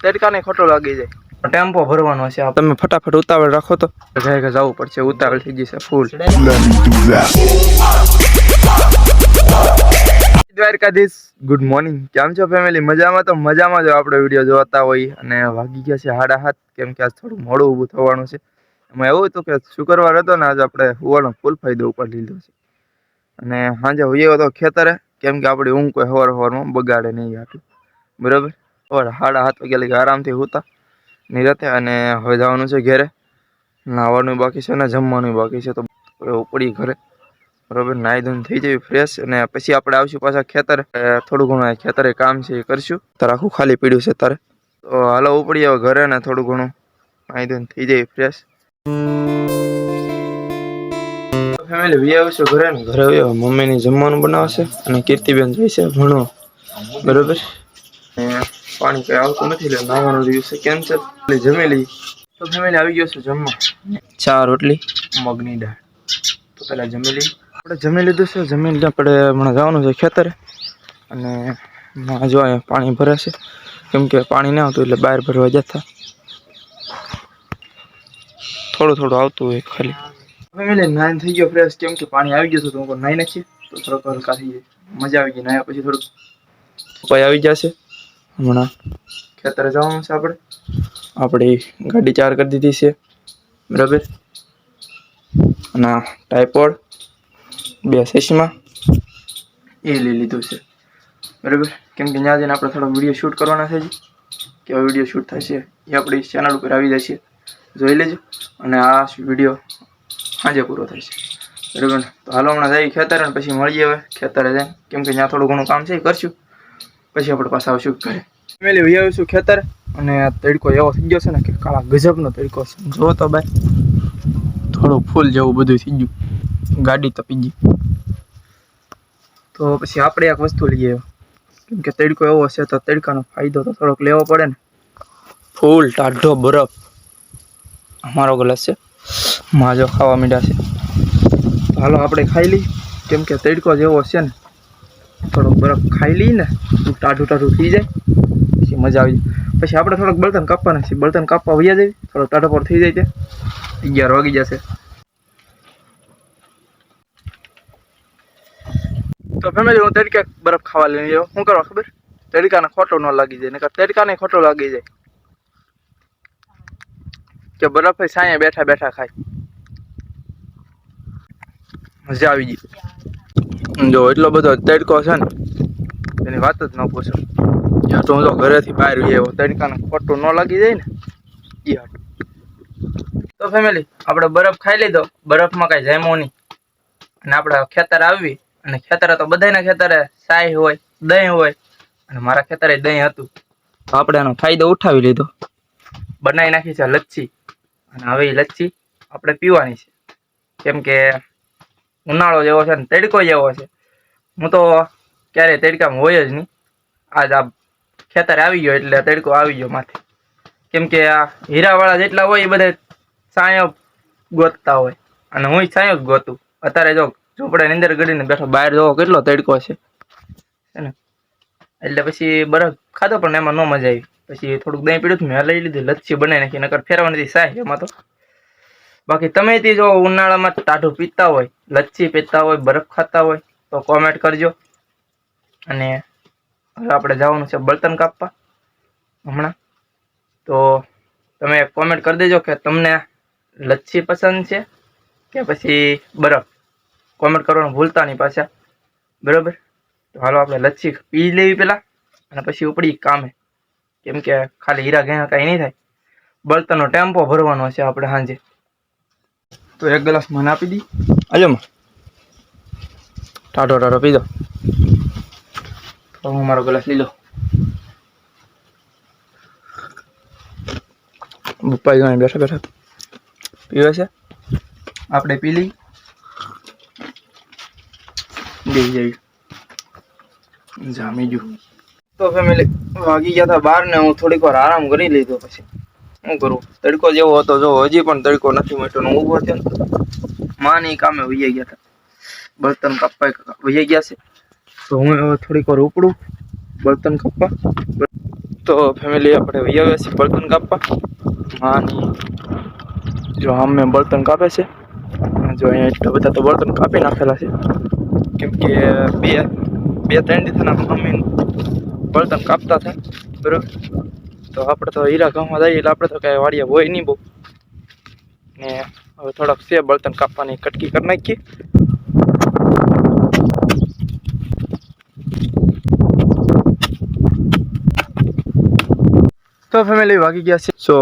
તડકાને ખોટો લાગી જાય. ટેમ્પો ભરવાનો છે. તમે ફટાફટ ઉતાવળ રાખો તો જાય જવું પડશે. ઉતાવળ થઈ જશે ફૂલ. Dwarkadhish, good morning. કેમ છો ફેમિલી? મજામાં? તો મજામાં જો આપણે વિડીયો જોતા હોય. અને વાગી ગયા છે 7:30, કેમ કે આજ થોડું મોડું ઊભું થવાનું છે. એમાં એવું હતું કે શુક્રવાર હતો ને, આજે આપણે હુવાનો ફૂલ ફાયદો ઉપાડી લીધો છે. અને સાંજે હોઈએ તો ખેતરે, કેમ કે આપણી ઊંઘ કોઈ હવારમાં બગાડે નહીં આટલું, બરાબર. 7:30 વાગ્યા લગી આરામથી હોતા નિરાતે. અને હવે જવાનું છે ઘરે. નાહવાનું બાકી છે ને જમવાનું બાકી છે, તો ઉપડી ઘરે, બરાબર. નાહી ધોઈને થઈ જાય ફ્રેશ, અને પછી આપણે આવશું પાછા ખેતરે. થોડું ઘણું ખેતરે કામ છે એ કરશું. તારે આખું ખાલી પડ્યું છે તારે, તો હાલો ઉપડી આવે ઘરે ને થોડું ઘણું નાહી ધોઈને થઈ જાય ફ્રેશ. ફેમિલી વી આવશું ઘરે ને. ઘરે મમ્મીની જમવાનું બનાવશે અને કીર્તિબેન જાય છે ભણો, બરાબર. પાણી કઈ આવતું નથી એટલે નાવાનું દિવસે કેન્સલ. જમેલી તો ફેમિલી આવી ગયો છે જમવા. 4 રોટલી મગની દાળ. તો પેલા જમેલી આપણે જમી લીધું છે. જમીને આપણે હમણાં જવાનું છે ખેતરે. અને જો અહીંયા પાણી ભરે છે, કેમ કે પાણી ના આવતું એટલે બહાર ભરવા જતા. થોડું થોડું આવતું હોય ખાલી. ફેમિલી નાઈન થઈ ગયો ફ્રેશ, કેમ કે પાણી આવી ગયું હતું. તો નાઈ નાખીએ તો થોડોક હલકા થઈ જાય. મજા આવી ગઈ. નાયા પછી થોડુંક ઉપાય આવી જશે. હમણાં ખેતરે જવાનું છે આપણે. આપણી ગાડી 4 કરી દીધી છે, બરાબર. અને ટાઈપોડ 2 ચશ્મા એ લઈ લીધું છે, બરાબર. કેમ કે ત્યાં જઈને આપણે થોડો વિડીયો શૂટ કરવાના છે. કેવો વિડીયો શૂટ થશે એ આપણી ચેનલ ઉપર આવી જશે, જોઈ લેજો. અને આ વિડીયો સાંજે પૂરો થશે, બરાબર. તો હાલો હમણાં જઈએ ખેતરે અને પછી મળીએ હવે ખેતરે જઈને, કેમ કે ત્યાં થોડું ઘણું કામ છે એ કરશું. પછી આપણે પાછા આવશું ઘરે. ફેમિલી વહી આવીશું ખેતર. અને તડકો એવો થઈ ગયો છે ને કે કાળા ગજબનો તડકો છે. જો તો ભાઈ થોડું ફૂલ જેવું બધું થઈ ગયું. ગાડી તપી ગઈ. તો પછી આપણે એક વસ્તુ લઈએ, કેમ કે તડકો એવો છે તો તડકાનો ફાયદો તો થોડોક લેવો પડે ને. ફૂલ ટાઢો બરફ અમારો ગ્લાસ છે, માજો ખાવા માંડ્યા છે. તો હાલો આપણે ખાઈ લઈએ, કેમ કે તડકો જેવો છે ને, થોડોક બરફ ખાઈ લઈએ ને ટાઢું ટાઢું થઈ જાય પછી મજા આવી જાય. પછી આપણે થોડોક બળતણ કાપવાના છે. બળતણ કાપવા વૈયા જાય, થોડોક ટાઢો પર થઈ જાય ત્યાં 11 વાગી જશે. તો ફેમિલી હું તડકે બરફ ખાવા લઈને આવ્યો. શું કરવા ખબર? તડકાને ખોટો ન લાગી જાય, નકર તડકાને ખોટો લાગી જાય કે બરફ સાયા બેઠા બેઠા ખાય. મજા આવી ગઈ. જો એટલો બધો તડકો છે ને એની વાત જ ન પૂછો. તો હું તો ઘરેથી બહાર આવ્યો, તડકાને ખોટું ન લાગી જાય ને એ હાટું. તો ફેમિલી આપણે બરફ ખાઈ લીધો. બરફમાં કાંઈ જામ્યો નહીં. અને આપણે ખેતર આવી, અને ખેતરે તો બધાના ખેતરે સાય હોય, દહીં હોય, અને મારા ખેતરે દહીં હતું. તો આપણે એનો ફાયદો ઉઠાવી લીધો. બનાવી નાખી છે લચ્છી. અને હવે એ લચ્છી આપણે પીવાની છે, કેમ કે ઉનાળો જેવો છે ને તડકો જેવો છે. હું તો ક્યારેય તડકામાં હોય જ નહીં. આજ આ ખેતરે આવી ગયો એટલે તડકો આવી ગયો માથે. કેમ કે આ હીરાવાળા જેટલા હોય એ બધા છાંયો ગોતતા હોય, અને હું છાંયો જ ગોતું. અત્યારે જો ઝૂંપડાની અંદર ગડીને બેઠો, બહાર જોવો કેટલો તડકો છે ને. એટલે પછી બરફ ખાધો પણ એમાં ન મજા આવી. પછી થોડુંક દહીં પીડ્યું મેં લઈ લીધું, લચ્છી બનાવી નાખી. નકર ફેરવાની નથી સાય એમાં તો. બાકી તમે તે જો ઉનાળામાં ટાઢું પીતા હોય, લચ્છી પીતા હોય, બરફ ખાતા હોય તો કોમેન્ટ કરજો. અને હવે આપણે જવાનું છે બળતણ કાપવા હમણાં. તો તમે કોમેન્ટ કરી દેજો કે તમને લચ્છી પસંદ છે કે પછી બરફ. કોમેન્ટ કરવાનું ભૂલતા નહીં પાછા, બરાબર. તો હાલો આપણે લચ્છી પી લેવી પહેલાં, અને પછી ઉપડી કામે. કેમ કે ખાલી હીરા ઘેણા કાંઈ નહીં થાય. બળતણનો ટેમ્પો ભરવાનો છે આપણે સાંજે. તો 1 ગ્લાસ મને આપી દી. આજો માં ટાઢો ટાઢો પી દો. તો હું મારો ગ્લાસ લઈ લો. બપ્પાઈ ગાને બેઠા બેઠા પીવે છે. આપણે પી લઈ દઈ જઈ જામી ગયું. તો ફેમિલી વાગી ગયા હતા 12 ને હું થોડીક વાર આરામ કરી લીધો. પછી શું કરું, તડકો જેવો હતો. જો હજી પણ તડકો નથી મટ્યો ને ઊભો થયો ને માની કામે વૈયા ગયા હતા. બળતણ કાપવા વૈયા ગયા છે. તો હું હવે થોડીક વાર ઉપડું બળતણ કાપવા. તો ફેમિલી આપણે વહી આવ્યા છીએ બળતણ કાપવા. આની જો અમે બળતણ કાપે છે. જો અહીંયા એટલા બધા તો બળતણ કાપી નાખેલા છે, કેમ કે બે ત્રણ દિવસના મમ્મી બળતણ કાપતા થાય બરાબર. તો આપણે તો હીરા ગામમાં જઈએ એટલે આપણે તો કાંઈ વાડિયા હોય નહીં બહુ. ને હવે થોડાક છે બળતણ કાપવાની કટકી કરી નાખીએ. તો ફેમિલી વાગી ગયા છે સો,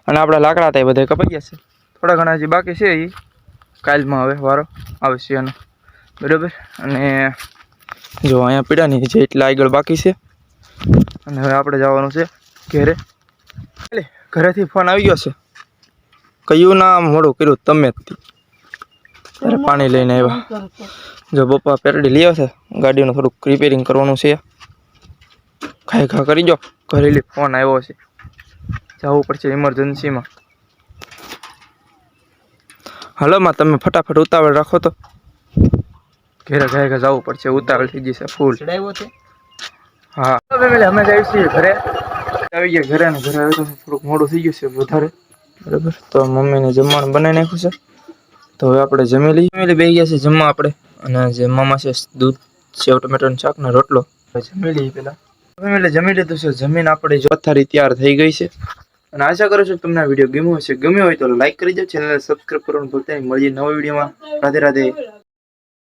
અને આપણા લાકડા હતા એ બધા કપાઈ ગયા છે. થોડા ઘણા હજી બાકી છે, એ કાલમાં હવે વારો આવે છે એનો બરાબર. અને જો અહીંયા પીડાની છે એટલા આગળ બાકી છે. અને હવે આપણે જવાનું છે ઘરે. ઘરેથી ફોન આવી ગયો છે, કયું ના મોડું કર્યું તમે જ ત્યારે પાણી લઈને આવ્યા. જો પપ્પા પેરડી લઈ આવશે, ગાડીનું થોડુંક રિપેરિંગ કરવાનું છે. ખાઈ ખા કરી જો, ઘરેલી ફોન આવ્યો છે, જવું પડશે ઇમરજન્સીમાં. હાલો માં તમે ફટાફટ ઉતાવળ રાખો તો, ઘરે ઘરે જવું પડશે, ઉતાવળ થઈ જશે ફૂલ. હા ફેમિલી અમે જ આવી છીએ ઘરે, આવી ગયા ઘરે. ને ઘરે તો થોડુંક મોડું થઈ ગયું છે વધારે બરાબર. તો મમ્મીને જમવાનું બનાવી નાખ્યું છે, તો હવે આપણે જમી લઈએ. ફેમિલી બેસી ગયા છે જમવા આપણે, અને જમવામાં છે દૂધ, સેવ ટમેટાનું શાક ને રોટલો. જમી લઈએ પેલા. ફેમિલી જમી લીધું છે, જમીન આપણે જો થાળી તૈયાર થઈ ગઈ છે. અને આશા કરું છું તમને આ વિડીયો ગમ્યો હશે. ગમ્યો હોય તો લાઈક કરી દો, ચેનલને સબસ્ક્રાઈબ કરવાનું ભૂલતા નહીં. મળીએ નવા વિડીયોમાં. રાધે રાધે.